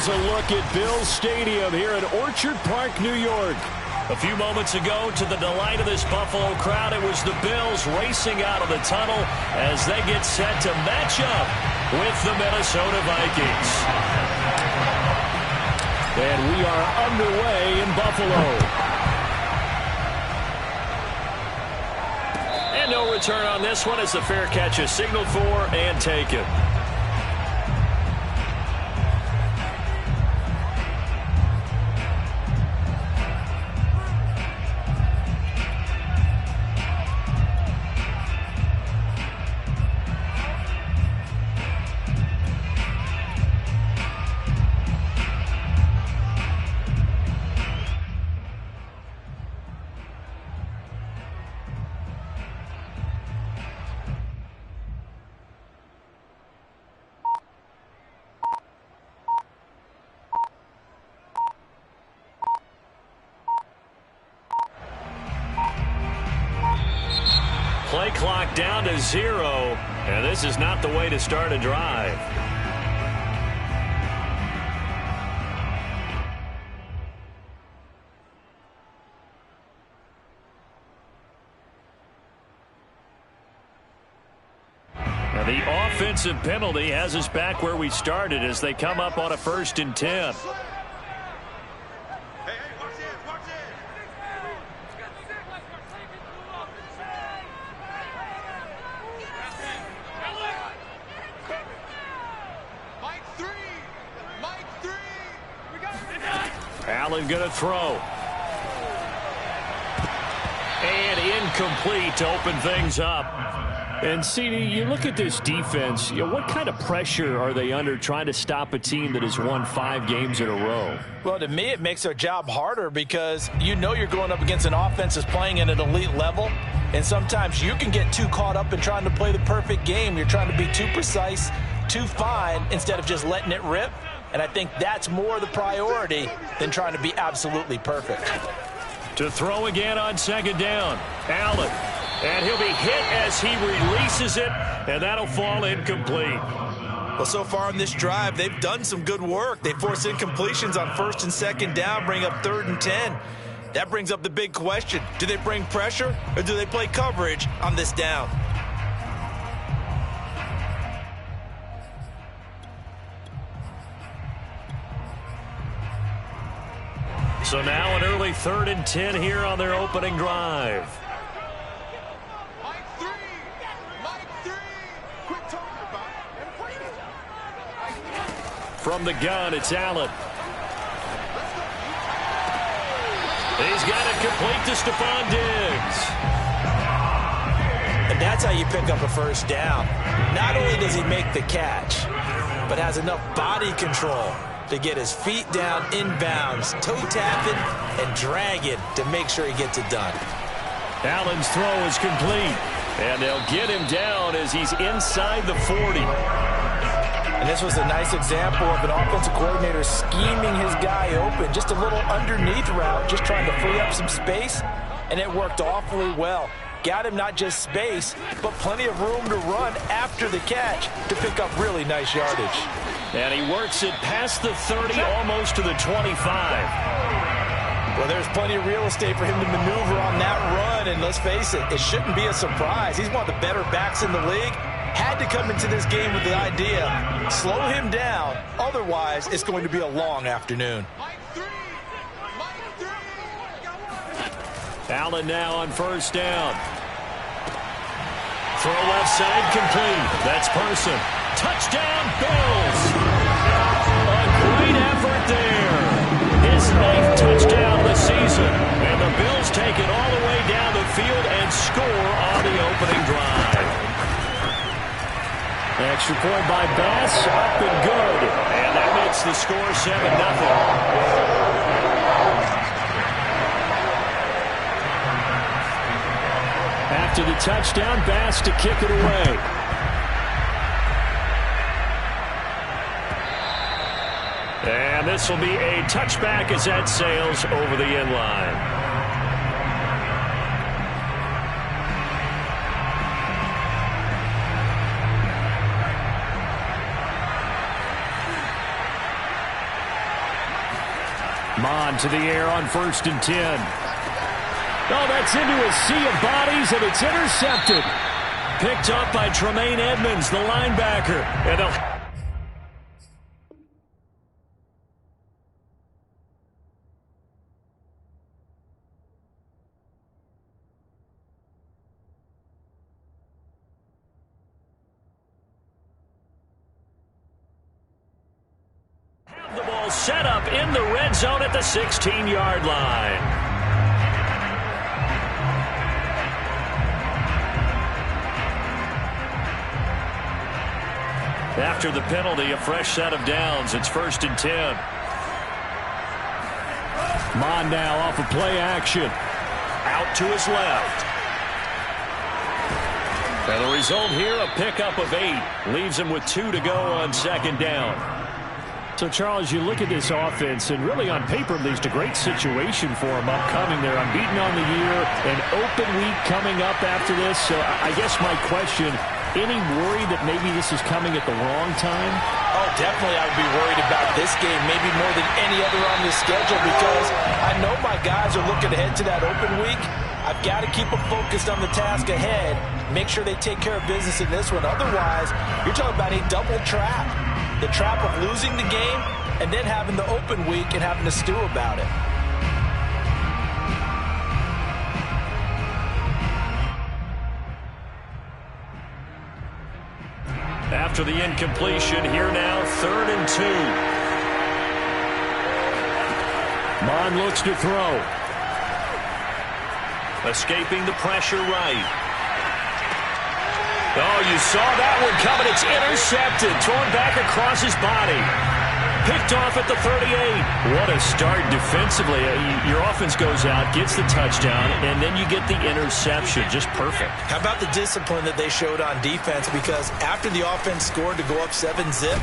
Here's a look at Bills Stadium here in Orchard Park, New York. A few moments ago, to the delight of this Buffalo crowd, it was the Bills racing out of the tunnel as they get set to match up with the Minnesota Vikings. And we are underway in Buffalo. And no return on this one as the fair catch is signaled for and taken. Play clock down to 0, and this is not the way to start a drive. Now the offensive penalty has us back where we started as they come up on a 1st and 10. Allen going to throw. And incomplete to open things up. And, CD, you look at this defense, what kind of pressure are they under trying to stop a team that has won 5 games in a row? Well, to me, it makes their job harder because you know you're going up against an offense that's playing at an elite level. And sometimes you can get too caught up in trying to play the perfect game. You're trying to be too precise, too fine, instead of just letting it rip. And I think that's more the priority than trying to be absolutely perfect. To throw again on 2nd down. Allen. And he'll be hit as he releases it, and that'll fall incomplete. Well, so far on this drive, they've done some good work. They force incompletions on 1st and 2nd down, bring up 3rd and 10. That brings up the big question. Do they bring pressure, or do they play coverage on this down? So now an early 3rd and 10 here on their opening drive. From the gun, it's Allen. He's got it complete to Stephon Diggs. And that's how you pick up a 1st down. Not only does he make the catch, but has enough body control to get his feet down inbounds, toe tapping and dragging to make sure he gets it done. Allen's throw is complete, and they'll get him down as he's inside the 40. And this was a nice example of an offensive coordinator scheming his guy open, just a little underneath route, just trying to free up some space, and it worked awfully well. Got him not just space, but plenty of room to run after the catch to pick up really nice yardage. And he works it past the 30, almost to the 25. Well, there's plenty of real estate for him to maneuver on that run, and let's face it, it shouldn't be a surprise. He's one of the better backs in the league. Had to come into this game with the idea, slow him down, otherwise it's going to be a long afternoon. Allen now on 1st down. Throw left side complete. That's Person. Touchdown, Bills. A great effort there. His 9th touchdown of the season. And the Bills take it all the way down the field and score on the opening drive. Extra point by Bass, up and good. And that makes the score 7-0. After the touchdown, Bass to kick it away. And this will be a touchback as that sails over the end line. Mon to the air on 1st and 10. Oh, that's into a sea of bodies, and it's intercepted. Picked up by Tremaine Edmonds, the linebacker. And they'll the ball set up in the red zone at the 16-yard line. After the penalty, a fresh set of downs. It's 1st and 10. Mon now off of play action. Out to his left. And the result here, a pickup of 8. Leaves him with 2 to go on 2nd down. So, Charles, you look at this offense, and really on paper leads to great situation for them upcoming. They're unbeaten on the year, an open week coming up after this. So I guess my question, any worry that maybe this is coming at the wrong time? Oh, definitely I would be worried about this game, maybe more than any other on the schedule, because I know my guys are looking ahead to that open week. I've got to keep them focused on the task ahead, make sure they take care of business in this one. Otherwise, you're talking about a double trap. The trap of losing the game and then having the open week and having to stew about it. After the incompletion, here now, 3rd and 2. Mon looks to throw. Escaping the pressure right. Oh, you saw that one coming. It's intercepted. Thrown back across his body. Picked off at the 38. What a start defensively. Your offense goes out, gets the touchdown, and then you get the interception. Just perfect. How about the discipline that they showed on defense? Because after the offense scored to go up 7-zip,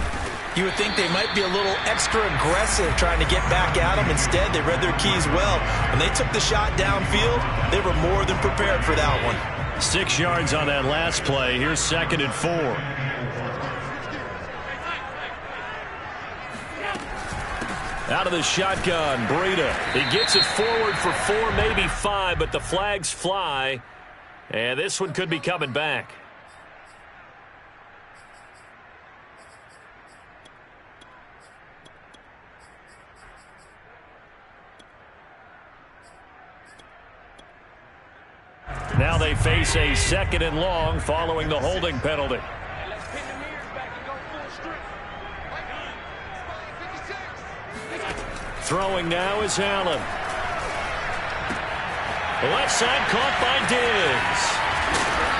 you would think they might be a little extra aggressive trying to get back at them. Instead, they read their keys well. When they took the shot downfield, they were more than prepared for that one. 6 yards on that last play. Here's 2nd and 4. Out of the shotgun, Breida. He gets it forward for 4, maybe 5, but the flags fly. And this one could be coming back. Now they face a 2nd and long following the holding penalty. Throwing now is Allen. The left side caught by Diggs.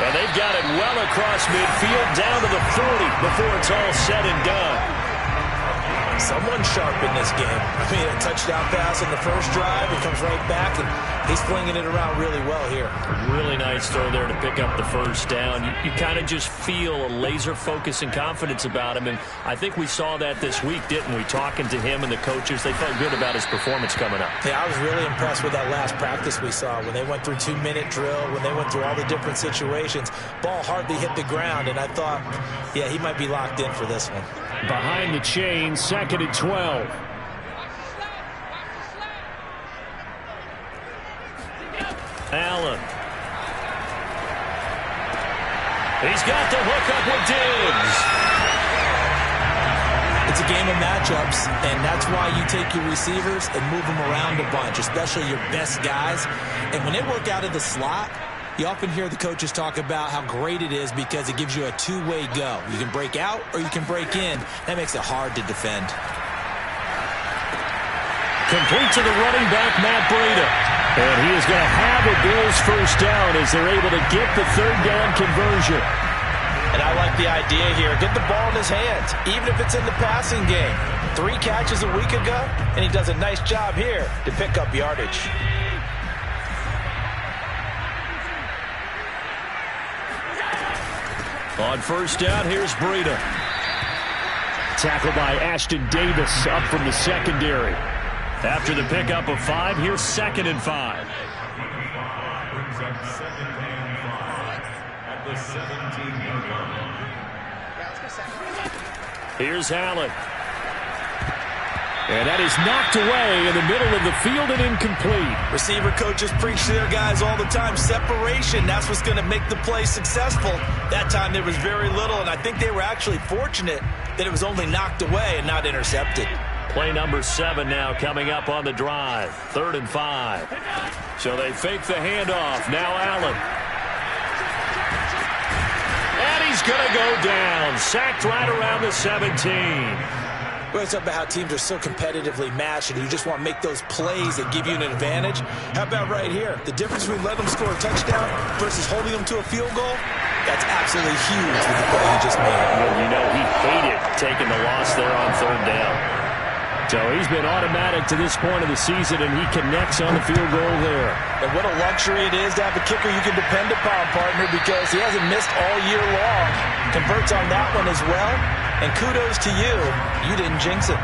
And they've got it well across midfield down to the 40 before it's all said and done. Someone sharp in this game. I mean, a touchdown pass on the first drive. It comes right back, and he's flinging it around really well here. Really nice throw there to pick up the first down. You kind of just feel a laser focus and confidence about him, and I think we saw that this week, didn't we? Talking to him and the coaches, they felt good about his performance coming up. Yeah, I was really impressed with that last practice we saw when they went through 2-minute drill, when they went through all the different situations. Ball hardly hit the ground, and I thought, yeah, he might be locked in for this one. Behind the chain, 2nd and 12. Allen. He's got the hook up with Diggs. It's a game of matchups, and that's why you take your receivers and move them around a bunch, especially your best guys. And when they work out of the slot, you often hear the coaches talk about how great it is because it gives you a two-way go. You can break out or you can break in. That makes it hard to defend. Complete to the running back, Matt Breida. And he is going to have a Bills first down as they're able to get the 3rd down conversion. And I like the idea here. Get the ball in his hands, even if it's in the passing game. 3 catches a week ago, and he does a nice job here to pick up yardage. On first down, here's Breida. Tackled by Ashton Davis up from the secondary. After the pickup of 5, here's 2nd and 5. Brings up 2nd and 5 at the 17-yard line. Here's Allen. And that is knocked away in the middle of the field and incomplete. Receiver coaches preach to their guys all the time. Separation, that's what's going to make the play successful. That time there was very little, and I think they were actually fortunate that it was only knocked away and not intercepted. Play number 7 now coming up on the drive. 3rd and 5. So they fake the handoff. Now Allen. And he's going to go down. Sacked right around the 17. Well, it's about how teams are so competitively matched and you just want to make those plays that give you an advantage. How about right here? The difference between letting them score a touchdown versus holding them to a field goal, that's absolutely huge with the play he just made. Well, you know, he hated taking the loss there on 3rd down. So he's been automatic to this point of the season, and he connects on the field goal there. And what a luxury it is to have a kicker you can depend upon, partner, because he hasn't missed all year long. Converts on that one as well. And kudos to you. You didn't jinx it.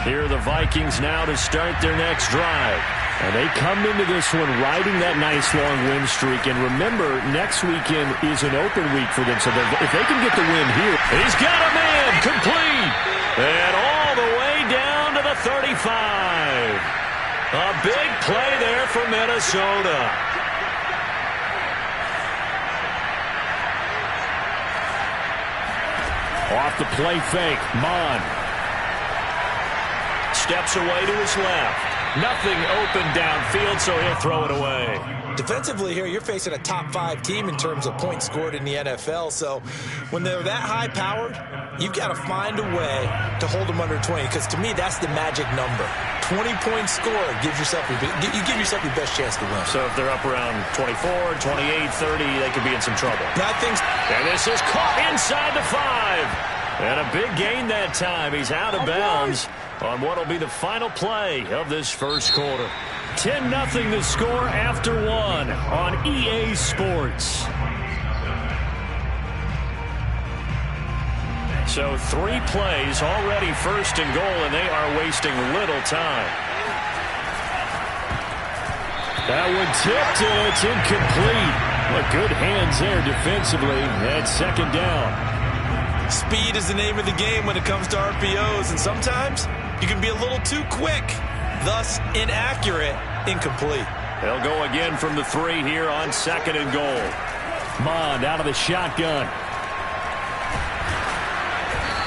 Here are the Vikings now to start their next drive. And they come into this one riding that nice long win streak. And remember, next weekend is an open week for them. So if they can get the win here. He's got a man complete. And all the way down to the 35. A big play there for Minnesota. Off the play fake, Mond. Steps away to his left. Nothing open downfield, so he'll throw it away. Defensively here, you're facing a top 5 team in terms of points scored in the NFL. So when they're that high-powered, you've got to find a way to hold them under 20. Because to me, that's the magic number. 20 points scored gives yourself you give yourself your best chance to win. So if they're up around 24, 28, 30, they could be in some trouble. And this is caught inside the 5. And a big gain that time. He's out of bounds on what will be the final play of this first quarter. 10-0 the score after 1 on EA Sports. So 3 plays already 1st and goal, and they are wasting little time. That one tipped, and it's incomplete. Well, good hands there defensively at 2nd down. Speed is the name of the game when it comes to RPOs, and sometimes you can be a little too quick, thus inaccurate, incomplete. They'll go again from the 3 here on 2nd and goal. Mond out of the shotgun.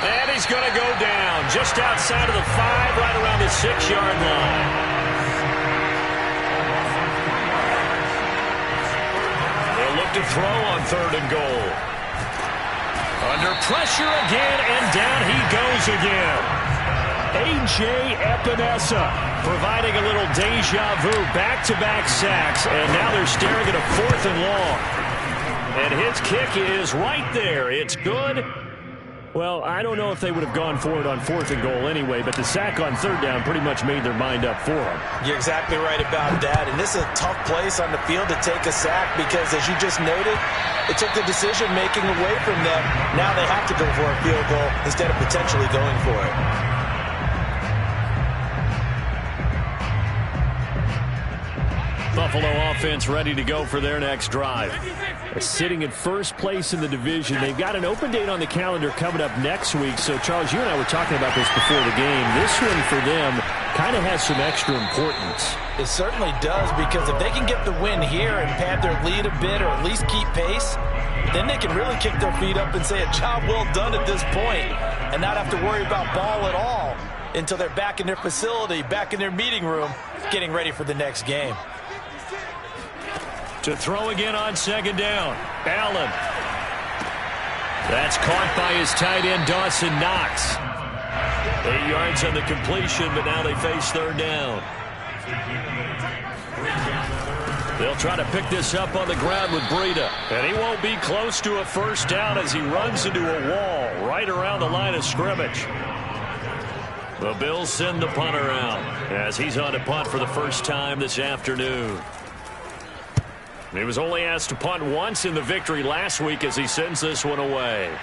And he's going to go down just outside of the 5, right around the 6-yard line. They'll look to throw on 3rd and goal. Under pressure again, and down he goes again. A.J. Epinesa providing a little deja vu, back-to-back sacks, and now they're staring at a 4th and long. And his kick is right there. It's good. Well, I don't know if they would have gone for it on 4th and goal anyway, but the sack on 3rd down pretty much made their mind up for him. You're exactly right about that, and this is a tough place on the field to take a sack because, as you just noted, it took the decision-making away from them. Now they have to go for a field goal instead of potentially going for it. Buffalo offense ready to go for their next drive. Sitting in 1st place in the division. They've got an open date on the calendar coming up next week. So, Charles, you and I were talking about this before the game. This one for them kind of has some extra importance. It certainly does, because if they can get the win here and pad their lead a bit or at least keep pace, then they can really kick their feet up and say a job well done at this point and not have to worry about ball at all until they're back in their facility, back in their meeting room, getting ready for the next game. To throw again on 2nd down. Allen. That's caught by his tight end, Dawson Knox. 8 yards on the completion, but now they face 3rd down. They'll try to pick this up on the ground with Breida. And he won't be close to a 1st down as he runs into a wall right around the line of scrimmage. The Bills send the punter out as he's on to punt for the first time this afternoon. He was only asked to punt once in the victory last week as he sends this one away.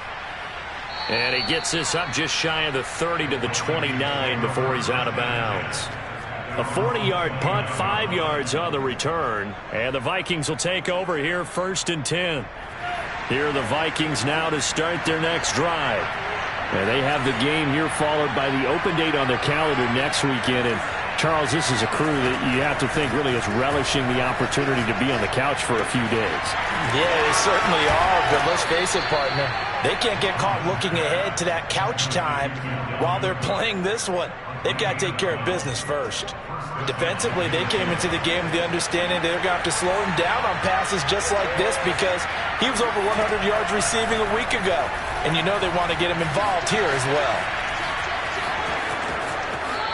And he gets this up just shy of the 30 to the 29 before he's out of bounds. A 40-yard punt, 5 yards on the return. And the Vikings will take over here 1st and 10. Here are the Vikings now to start their next drive. And they have the game here followed by the open date on their calendar next weekend. And Charles, this is a crew that you have to think really is relishing the opportunity to be on the couch for a few days. Yeah, they certainly are, but let's face it, partner. They can't get caught looking ahead to that couch time while they're playing this one. They've got to take care of business first. Defensively, they came into the game with the understanding they're going to have to slow him down on passes just like this because he was over 100 yards receiving a week ago. And you know they want to get him involved here as well.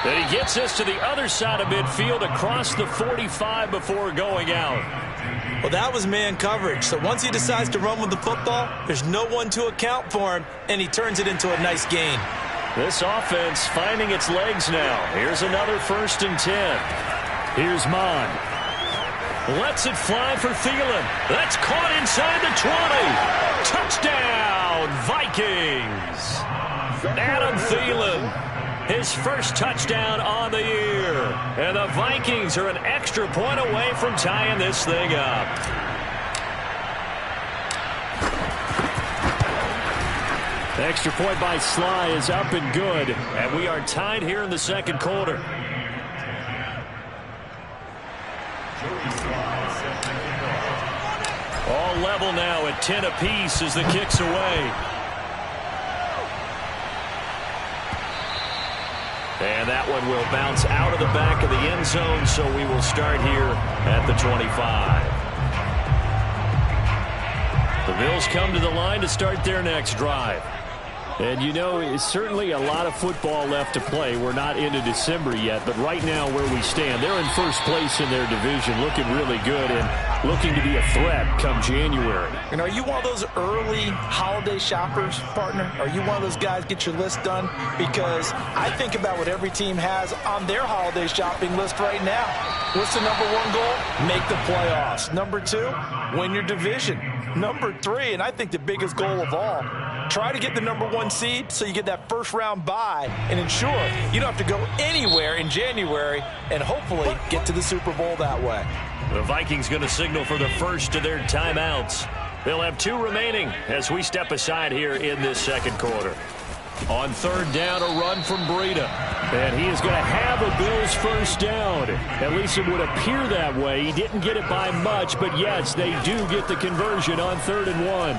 Then he gets us to the other side of midfield across the 45 before going out. Well, that was man coverage. So once he decides to run with the football, there's no one to account for him, and he turns it into a nice gain. This offense finding its legs now. Here's another 1st and 10. Here's Mond. Lets it fly for Thielen. That's caught inside the 20. Touchdown, Vikings. Adam Thielen. His first touchdown on the year. And the Vikings are an extra point away from tying this thing up. The extra point by Sly is up and good. And we are tied here in the second quarter. All level now at 10 apiece as the kick's away. And that one will bounce out of the back of the end zone, so we will start here at the 25. The Bills come to the line to start their next drive. And, you know, it's certainly a lot of football left to play. We're not into December yet, but right now where we stand, they're in first place in their division, looking really good and looking to be a threat come January. And are you one of those early holiday shoppers, partner? Are you one of those guys get your list done? Because I think about what every team has on their holiday shopping list right now. What's the number one goal? Make the playoffs. Number 2, win your division. Number 3, and I think the biggest goal of all, try to get the number 1 seed so you get that first round bye and ensure you don't have to go anywhere in January and hopefully get to the Super Bowl that way. The Vikings going to signal for the first of their timeouts. They'll have 2 remaining as we step aside here in this second quarter. On 3rd down, a run from Breida. And he is going to have a Bills first down. At least it would appear that way. He didn't get it by much, but yes, they do get the conversion on 3rd and 1.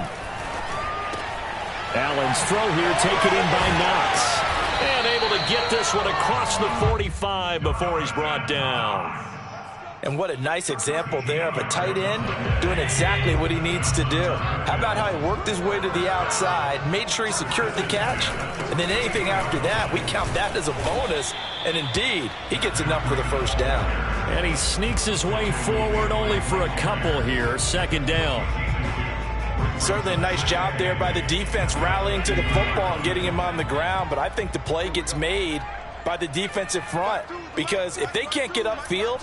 Allen's throw here taken in by Knox. And able to get this one across the 45 before he's brought down. And what a nice example there of a tight end doing exactly what he needs to do. How about how he worked his way to the outside, made sure he secured the catch, and then anything after that, we count that as a bonus. And indeed, he gets enough for the first down. And he sneaks his way forward only for a couple here, 2nd down. Certainly a nice job there by the defense rallying to the football and getting him on the ground, but I think the play gets made by the defensive front because if they can't get upfield,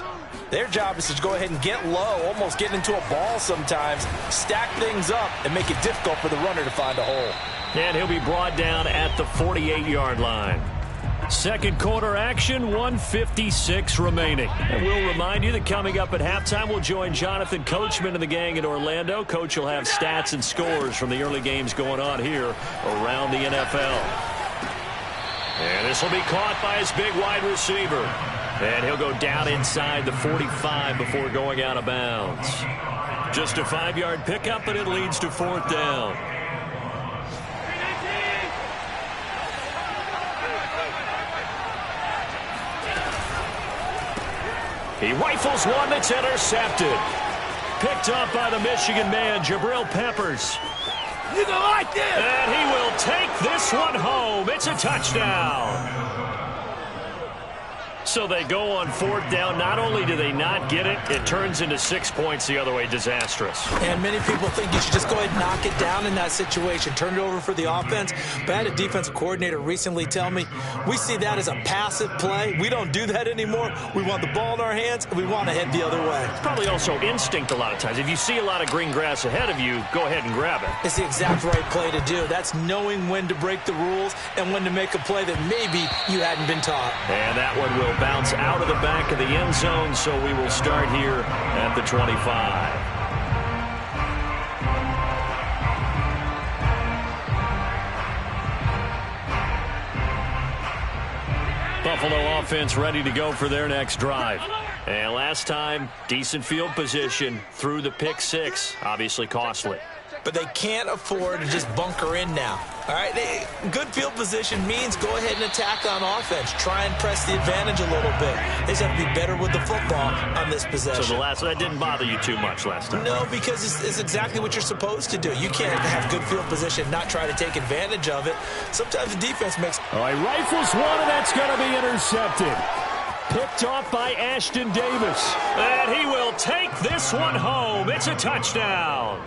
their job is to go ahead and get low, almost get into a ball sometimes, stack things up, and make it difficult for the runner to find a hole. And he'll be brought down at the 48-yard line. Second quarter action, 1:56 remaining. And we'll remind you that coming up at halftime, we'll join Jonathan Coachman and the gang in Orlando. Coach will have stats and scores from the early games going on here around the NFL. And this will be caught by his big wide receiver. And he'll go down inside the 45 before going out of bounds. Just a 5-yard pickup, and it leads to 4th down. He rifles one that's intercepted. Picked up by the Michigan man, Jabril Peppers. You gonna like this? And he will take this one home. It's a touchdown. So they go on 4th down. Not only do they not get it, it turns into 6 points the other way. Disastrous. And many people think you should just go ahead and knock it down in that situation. Turn it over for the offense. But I had a defensive coordinator recently tell me, we see that as a passive play. We don't do that anymore. We want the ball in our hands, and we want to head the other way. It's probably also instinct a lot of times. If you see a lot of green grass ahead of you, go ahead and grab it. It's the exact right play to do. That's knowing when to break the rules and when to make a play that maybe you hadn't been taught. And that one will bounce out of the back of the end zone, so we will start here at the 25. Buffalo offense ready to go for their next drive. And last time, decent field position through the pick six. Obviously costly. But they can't afford to just bunker in now. All right, good field position means go ahead and attack on offense. Try and press the advantage a little bit. They just have to be better with the football on this possession. So that didn't bother you too much last time? No, because it's exactly what you're supposed to do. You can't have good field position and not try to take advantage of it. Sometimes the defense makes... All right, rifles one, and that's going to be intercepted. Picked off by Ashton Davis. And he will take this one home. It's a touchdown.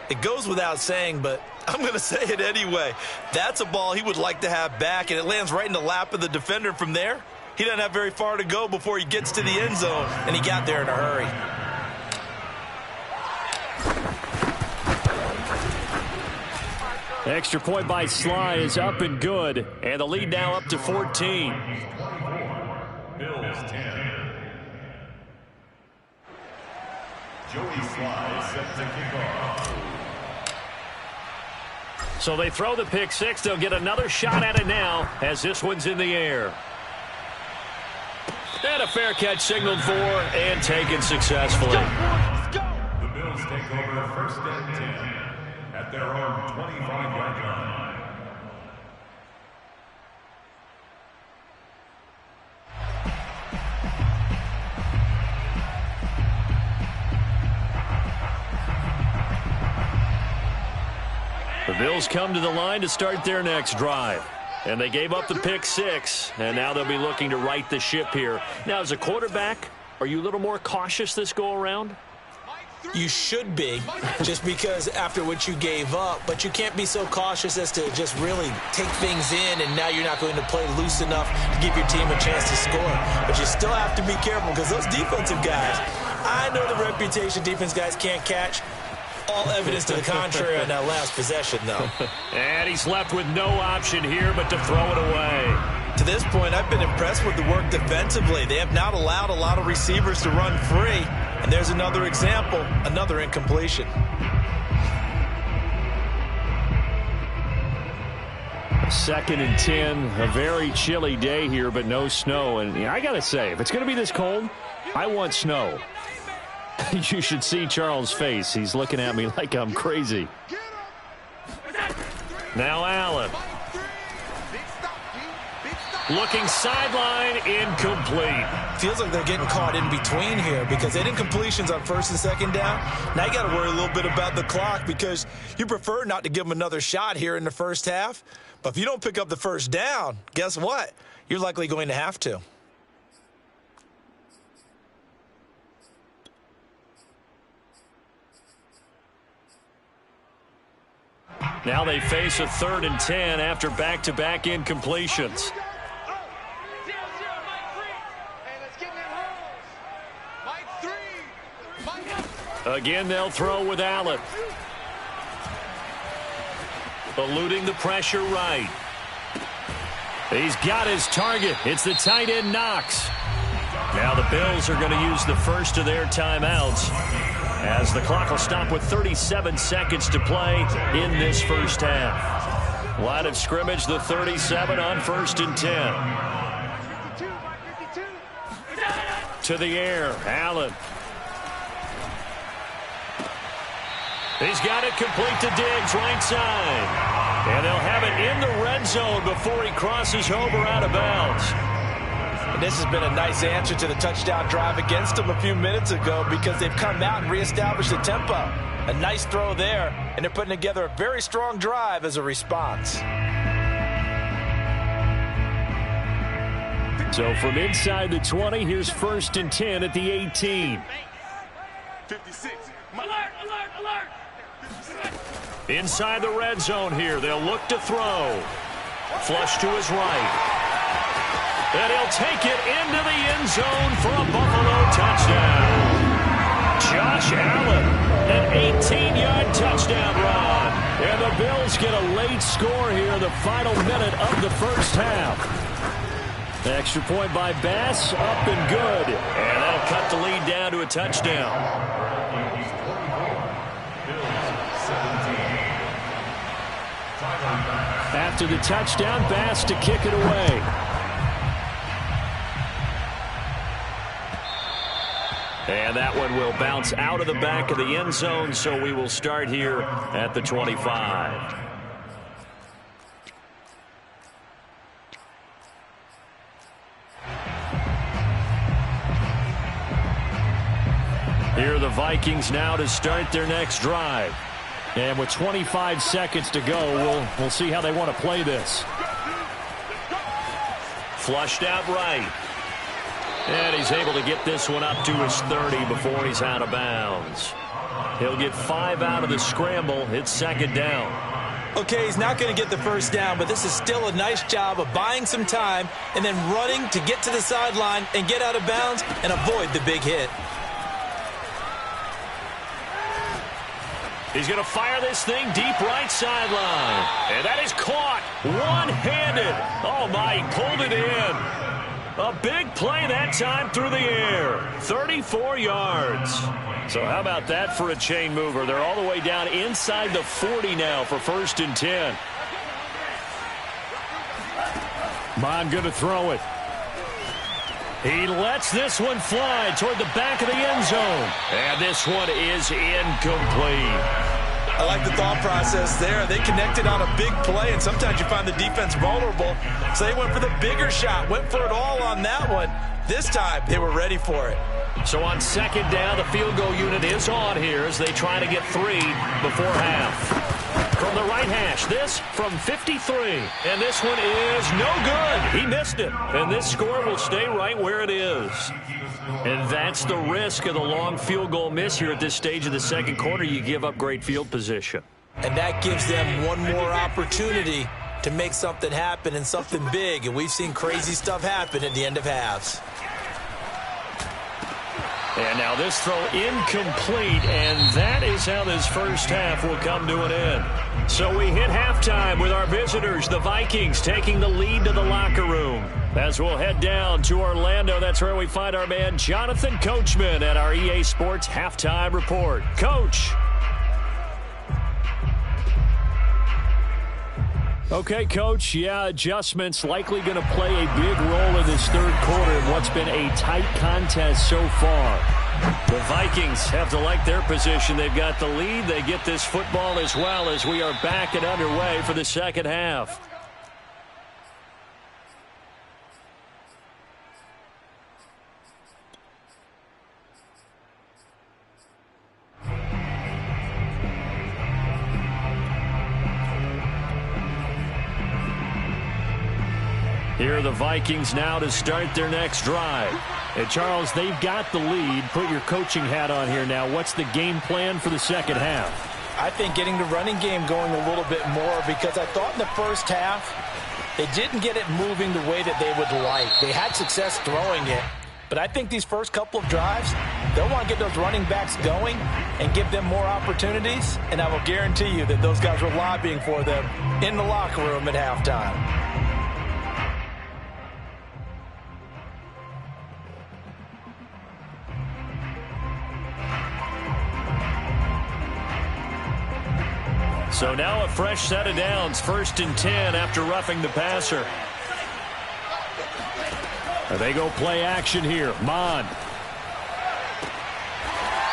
It goes without saying, but I'm going to say it anyway. That's a ball he would like to have back, and it lands right in the lap of the defender from there. He doesn't have very far to go before he gets to the end zone, and he got there in a hurry. Extra point by Sly is up and good, and the lead now up to 14. Bills 10. Joey Sly set to kick off. So they throw the pick six. They'll get another shot at it now as this one's in the air. And a fair catch signaled for and taken successfully. The Bills take over first and 10 at their own 25-yard line. The Bills come to the line to start their next drive. And they gave up the pick six, and now they'll be looking to right the ship here. Now, as a quarterback, are you a little more cautious this go-around? You should be, just because after what you gave up, but you can't be so cautious as to just really take things in, and now you're not going to play loose enough to give your team a chance to score. But you still have to be careful, because those defensive guys, I know the reputation defense guys can't catch. All evidence to the contrary on that last possession, though. And he's left with no option here but to throw it away. To this point, I've been impressed with the work defensively. They have not allowed a lot of receivers to run free. And there's another example, another incompletion. Second and 10, a very chilly day here, but no snow. And I got to say, if it's going to be this cold, I want snow. You should see Charles' face. He's looking at me like I'm crazy. Now Allen. Looking sideline, incomplete. Feels like they're getting caught in between here because they didn't completions on first and second down. Now you got to worry a little bit about the clock because you prefer not to give them another shot here in the first half. But if you don't pick up the first down, guess what? You're likely going to have to. Now they face a 3rd and 10 after back-to-back incompletions. Again, they'll throw with Allen. Eluding the pressure right. He's got his target. It's the tight end Knox. Now the Bills are going to use the first of their timeouts, as the clock will stop with 37 seconds to play in this first half. Line of scrimmage, the 37 on 1st and 10. To the air, Allen. He's got it complete to Diggs, right side. And they'll have it in the red zone before he crosses over out of bounds. And this has been a nice answer to the touchdown drive against them a few minutes ago because they've come out and reestablished the tempo. A nice throw there, and they're putting together a very strong drive as a response. So from inside the 20, here's 1st and 10 at the 18. 56. Alert, alert, alert. Inside the red zone here, they'll look to throw. Flush to his right. And he'll take it into the end zone for a Buffalo touchdown. Josh Allen, an 18-yard touchdown run. And the Bills get a late score here, the final minute of the first half. Extra point by Bass, up and good. And that'll cut the lead down to a touchdown. After the touchdown, Bass to kick it away. And that one will bounce out of the back of the end zone, so we will start here at the 25. Here are the Vikings now to start their next drive. And with 25 seconds to go, we'll see how they want to play this. Flushed out right. And he's able to get this one up to his 30 before he's out of bounds. He'll get 5 out of the scramble. It's second down. Okay, he's not going to get the first down, but this is still a nice job of buying some time and then running to get to the sideline and get out of bounds and avoid the big hit. He's going to fire this thing deep right sideline. And that is caught one-handed. Oh, my, he pulled it in. A big play that time through the air. 34 yards. So how about that for a chain mover? They're all the way down inside the 40 now for 1st and 10. Mon going to throw it. He lets this one fly toward the back of the end zone. And this one is incomplete. I like the thought process there. They connected on a big play, and sometimes you find the defense vulnerable. So they went for the bigger shot, went for it all on that one. This time, they were ready for it. So on second down, the field goal unit is on here as they try to get 3 before half. From the right hash, this from 53. And this one is no good. He missed it. And this score will stay right where it is. And that's the risk of the long field goal miss here at this stage of the second quarter. You give up great field position. And that gives them one more opportunity to make something happen and something big. And we've seen crazy stuff happen at the end of halves. And now this throw incomplete, and that is how this first half will come to an end. So we hit halftime with our visitors, the Vikings, taking the lead to the locker room. As we'll head down to Orlando, that's where we find our man Jonathan Coachman at our EA Sports Halftime Report. Coach. Okay, Coach, yeah, adjustments likely going to play a big role in this third quarter in what's been a tight contest so far. The Vikings have to like their position. They've got the lead. They get this football as well as we are back and underway for the second half. Here are the Vikings now to start their next drive. And, Charles, they've got the lead. Put your coaching hat on here now. What's the game plan for the second half? I think getting the running game going a little bit more, because I thought in the first half they didn't get it moving the way that they would like. They had success throwing it. But I think these first couple of drives, they'll want to get those running backs going and give them more opportunities. And I will guarantee you that those guys were lobbying for them in the locker room at halftime. So now a fresh set of downs, 1st and 10 after roughing the passer. They go play action here. Mon.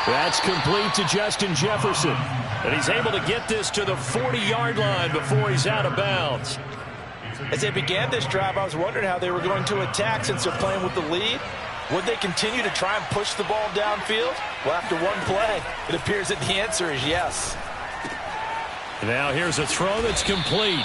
That's complete to Justin Jefferson. And he's able to get this to the 40-yard line before he's out of bounds. As they began this drive, I was wondering how they were going to attack since they're playing with the lead. Would they continue to try and push the ball downfield? Well, after one play, it appears that the answer is yes. Now here's a throw that's complete.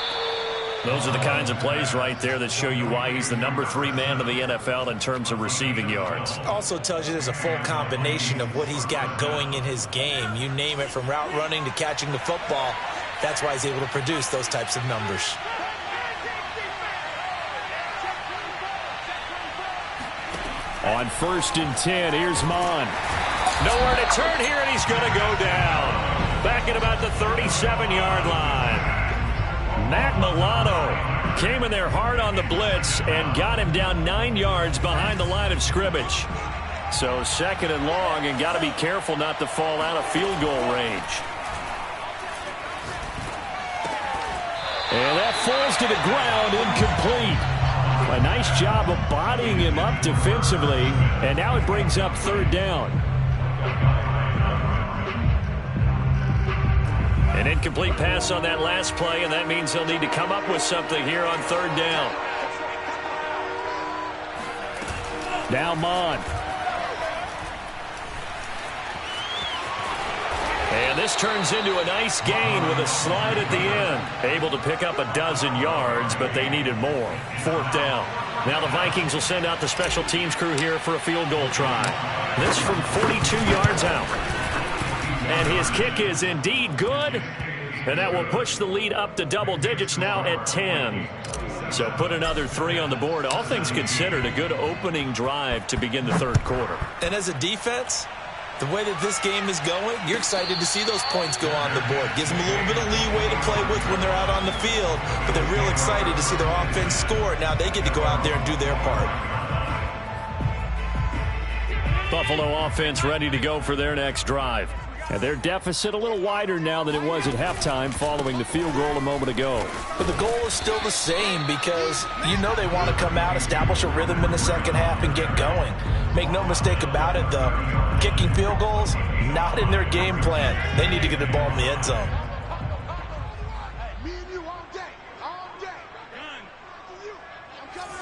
Those are the kinds of plays right there that show you why he's the number 3 man in the NFL in terms of receiving yards. Also tells you there's a full combination of what he's got going in his game. You name it, from route running to catching the football. That's why he's able to produce those types of numbers. On 1st and 10, here's Mon. Nowhere to turn here, and he's going to go down. Back at about the 37-yard line. Matt Milano came in there hard on the blitz and got him down 9 yards behind the line of scrimmage. So 2nd and long, and got to be careful not to fall out of field goal range. And that falls to the ground, incomplete. A nice job of bodying him up defensively, and now it brings up 3rd down. An incomplete pass on that last play, and that means he'll need to come up with something here on third down. Now Mond. And this turns into a nice gain with a slide at the end. Able to pick up a dozen yards, but they needed more. Fourth down. Now the Vikings will send out the special teams crew here for a field goal try. This from 42 yards out. And his kick is indeed good. And that will push the lead up to double digits now at 10. So put another 3 on the board. All things considered, a good opening drive to begin the third quarter. And as a defense, the way that this game is going, you're excited to see those points go on the board. Gives them a little bit of leeway to play with when they're out on the field, but they're real excited to see their offense score. Now they get to go out there and do their part. Buffalo offense ready to go for their next drive. And their deficit a little wider now than it was at halftime following the field goal a moment ago. But the goal is still the same because you know they want to come out, establish a rhythm in the second half, and get going. Make no mistake about it, though. Kicking field goals, not in their game plan. They need to get the ball in the end zone. Me and you all day. All day. After you. I'm coming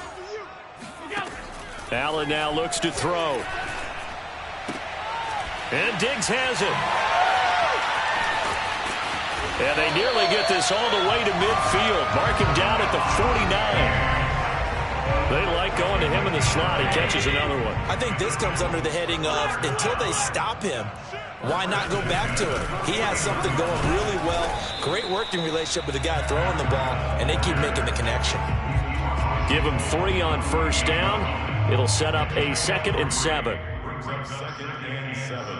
after you. Allen now looks to throw. And Diggs has it. And they nearly get this all the way to midfield. Mark him down at the 49. They like going to him in the slot. He catches another one. I think this comes under the heading of until they stop him, why not go back to it? He has something going really well. Great working relationship with the guy throwing the ball, and they keep making the connection. Give him 3 on first down. It'll set up a 2nd and 7. Brings up 2nd and 7.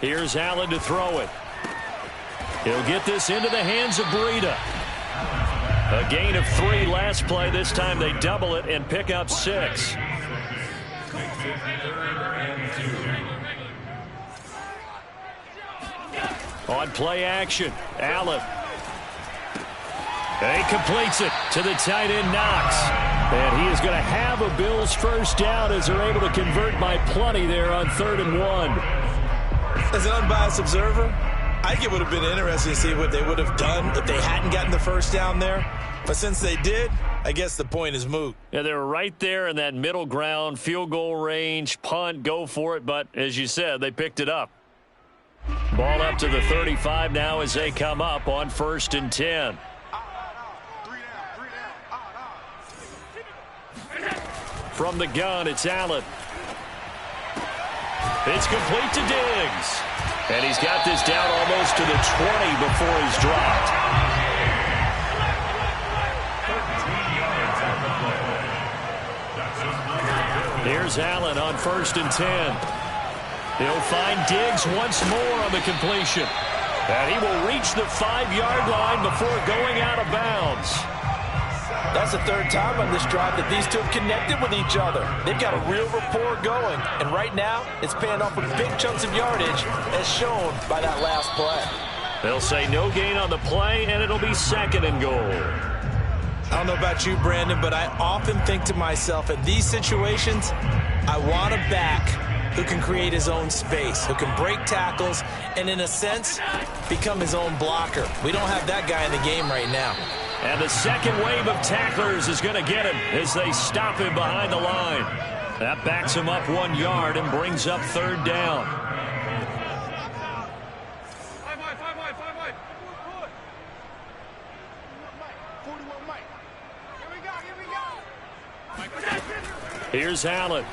Here's Allen to throw it. He'll get this into the hands of Breida. A gain of 3 last play. This time they double it and pick up 6. On play action, Allen. He completes it to the tight end, Knox. And he is going to have a Bills first down as they're able to convert by plenty there on 3rd and 1. As an unbiased observer, I think it would have been interesting to see what they would have done if they hadn't gotten the first down there. But since they did, I guess the point is moot. Yeah, they were right there in that middle ground, field goal range, punt, go for it. But as you said, they picked it up. Ball up to the 35 now as they come up on 1st and 10. From the gun, it's Allen. It's complete to Diggs. And he's got this down almost to the 20 before he's dropped. Here's Allen on 1st and 10. He'll find Diggs once more on the completion. And he will reach the 5-yard line before going out of bounds. That's the 3rd time on this drive that these two have connected with each other. They've got a real rapport going. And right now, it's paying off with big chunks of yardage, as shown by that last play. They'll say no gain on the play, and it'll be 2nd and goal. I don't know about you, Brandon, but I often think to myself, in these situations, I want a back who can create his own space, who can break tackles, and in a sense, become his own blocker. We don't have that guy in the game right now. And the second wave of tacklers is going to get him as they stop him behind the line. That backs him up 1 yard and brings up 3rd down. Here's Allen.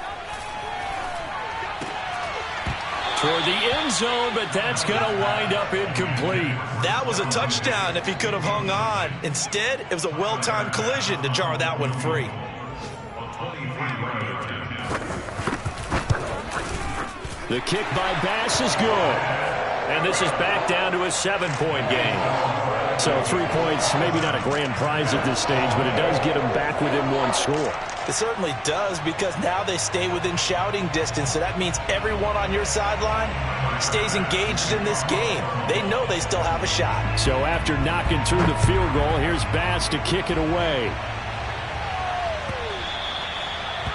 Toward the end zone, but that's going to wind up incomplete. That was a touchdown if he could have hung on. Instead, it was a well-timed collision to jar that one free. The kick by Bass is good. And this is back down to a 7-point game. So 3 points, maybe not a grand prize at this stage, but it does get them back within 1 score. It certainly does, because now they stay within shouting distance, so that means everyone on your sideline stays engaged in this game. They know they still have a shot. So after knocking through the field goal, here's Bass to kick it away.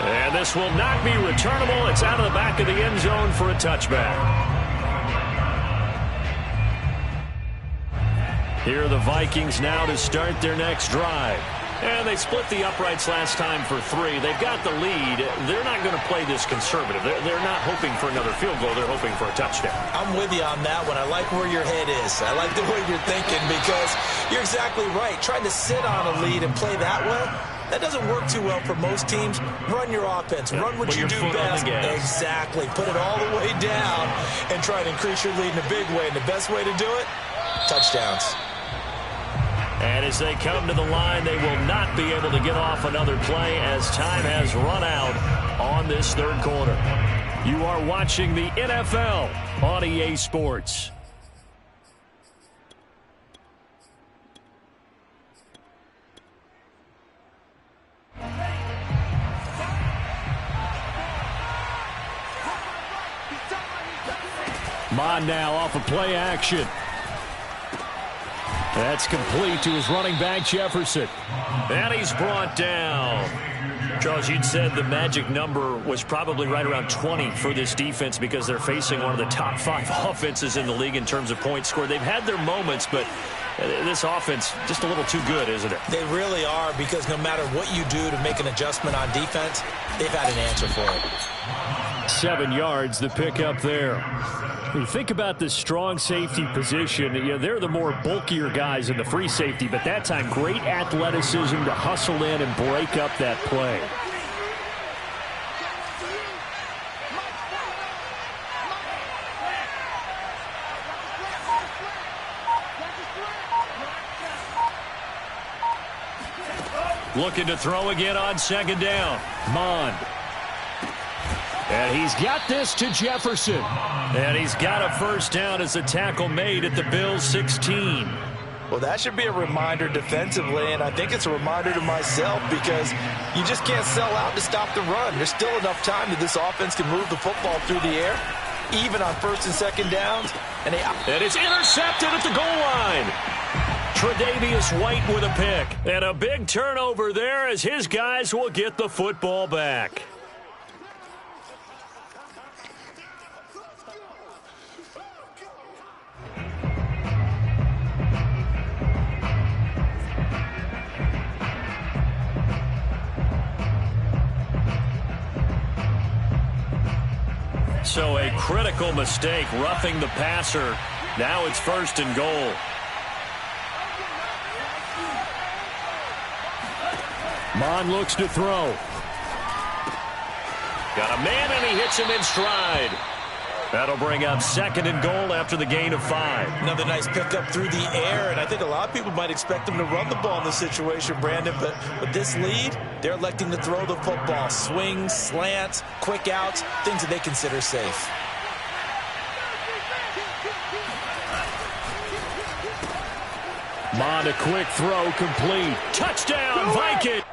And this will not be returnable. It's out of the back of the end zone for a touchback. Here are the Vikings now to start their next drive. And they split the uprights last time for 3. They've got the lead. They're not going to play this conservative. They're not hoping for another field goal. They're hoping for a touchdown. I'm with you on that one. I like where your head is. I like the way you're thinking, because you're exactly right. Trying to sit on a lead and play that way, that doesn't work too well for most teams. Run your offense. Run what you do best. Exactly. Put it all the way down and try to increase your lead in a big way. And the best way to do it, touchdowns. And as they come to the line, they will not be able to get off another play as time has run out on this third quarter. You are watching the NFL on EA Sports. Mond now off of play action. That's complete to his running back, Jefferson. And he's brought down. Charles, you'd said the magic number was probably right around 20 for this defense, because they're facing one of the top 5 offenses in the league in terms of points scored. They've had their moments, but this offense just a little too good, isn't it? They really are, because no matter what you do to make an adjustment on defense, they've had an answer for it. 7 yards, the pickup there. When you think about the strong safety position, they're the more bulkier guys in the free safety, but that time, great athleticism to hustle in and break up that play. Looking to throw again on second down. Mond. And he's got this to Jefferson. And he's got a first down as a tackle made at the Bills' 16. Well, that should be a reminder defensively, and I think it's a reminder to myself, because you just can't sell out to stop the run. There's still enough time that this offense can move the football through the air, even on first and second downs. And it's intercepted at the goal line. Tre'Davious White with a pick. And a big turnover there as his guys will get the football back. So a critical mistake, roughing the passer. Now it's first and goal. Mond looks to throw. Got a man, and he hits him in stride. That'll bring up second and goal after the gain of 5. Another nice pickup through the air, and I think a lot of people might expect them to run the ball in this situation, Brandon, but with this lead, they're electing to throw the football. Swings, slants, quick outs, things that they consider safe. Mond, a quick throw, complete. Touchdown, Vikings!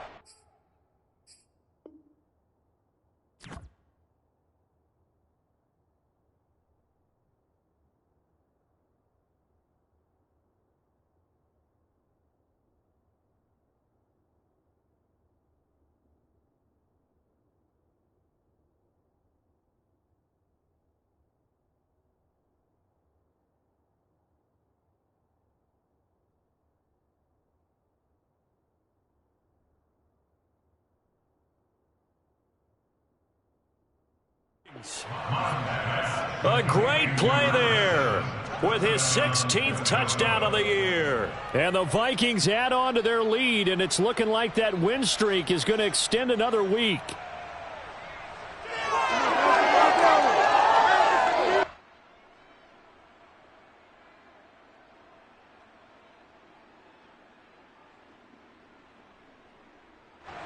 A great play there with his 16th touchdown of the year. And the Vikings add on to their lead, and it's looking like that win streak is going to extend another week.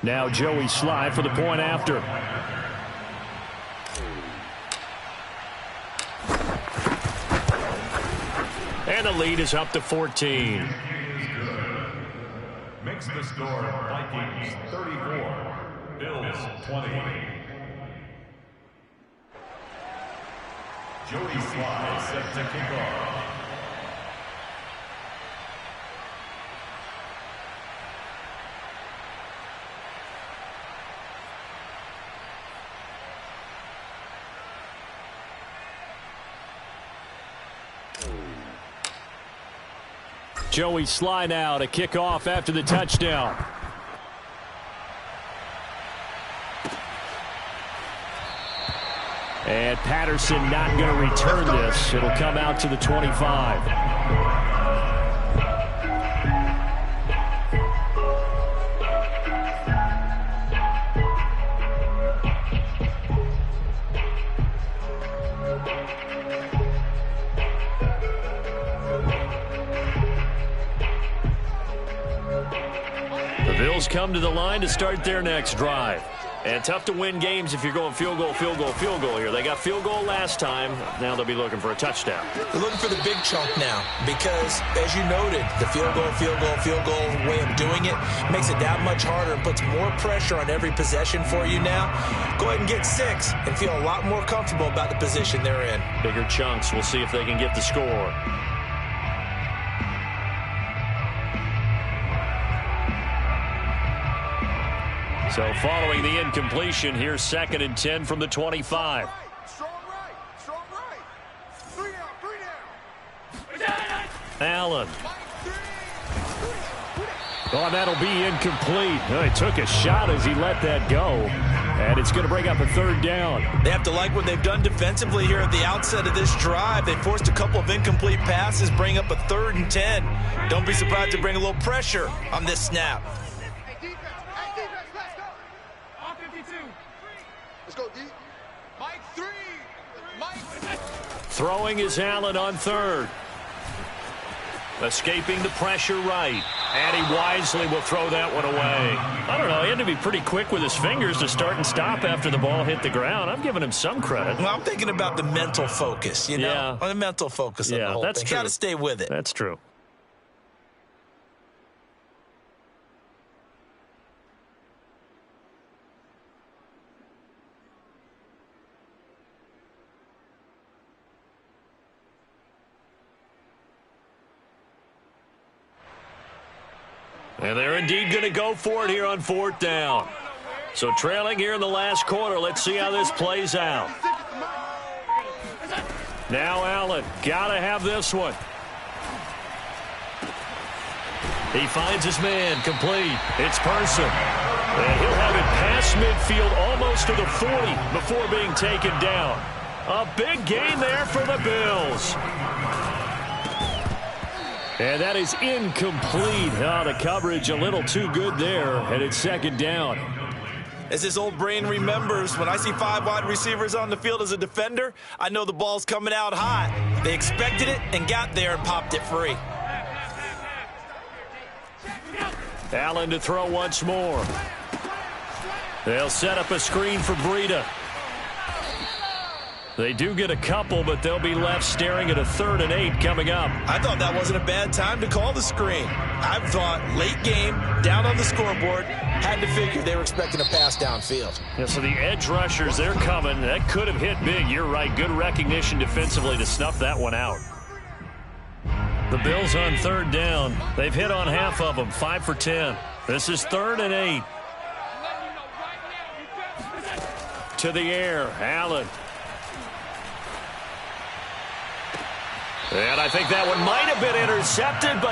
Now Joey Slye for the point after. And the lead is up to 14. Makes the score Vikings 34, Bills 20. Joey Slye set to kick off. Joey Slye now to kick off after the touchdown. And Patterson not going to return this. It'll come out to the 25. The Bills come to the line to start their next drive. And tough to win games if you're going field goal, field goal, field goal here. They got field goal last time. Now they'll be looking for a touchdown. They're looking for the big chunk now because, as you noted, the field goal way of doing it makes it that much harder and puts more pressure on every possession for you now. Go ahead and get 6 and feel a lot more comfortable about the position they're in. Bigger chunks. We'll see if they can get the score. So following the incompletion, here's 2nd and 10 from the 25. Strong right. 3 down. Allen. Oh, that'll be incomplete. Oh, he took a shot as he let that go. And it's going to bring up a 3rd down. They have to like what they've done defensively here at the outset of this drive. They forced a couple of incomplete passes, bring up a 3rd and 10. Don't be surprised to bring a little pressure on this snap. Let's go, D. Mike 3. Throwing is Allen on 3rd. Escaping the pressure right. And he wisely will throw that one away. I don't know. He had to be pretty quick with his fingers to start and stop after the ball hit the ground. I'm giving him some credit. Well, I'm thinking about the mental focus, you know? Yeah. On the mental focus of the whole that's thing. true. Got to stay with it. That's true. And they're indeed going to go for it here on 4th down. So trailing here in the last quarter. Let's see how this plays out. Now Allen, got to have this one. He finds his man, complete. It's Person. And he'll have it past midfield almost to the 40 before being taken down. A big gain there for the Bills. And that is incomplete. Oh, the coverage a little too good there, and it's 2nd down. As his old brain remembers, when I see 5 wide receivers on the field as a defender, I know the ball's coming out hot. They expected it and got there and popped it free. Allen to throw once more. They'll set up a screen for Breida. They do get a couple, but they'll be left staring at a 3rd and 8 coming up. I thought that wasn't a bad time to call the screen. I thought late game, down on the scoreboard, had to figure they were expecting a pass downfield. Yeah, so the edge rushers, they're coming. That could have hit big. You're right. Good recognition defensively to snuff that one out. The Bills on 3rd down. They've hit on half of them, 5 for 10. This is 3rd and 8. To the air, Allen. And I think that one might have been intercepted, but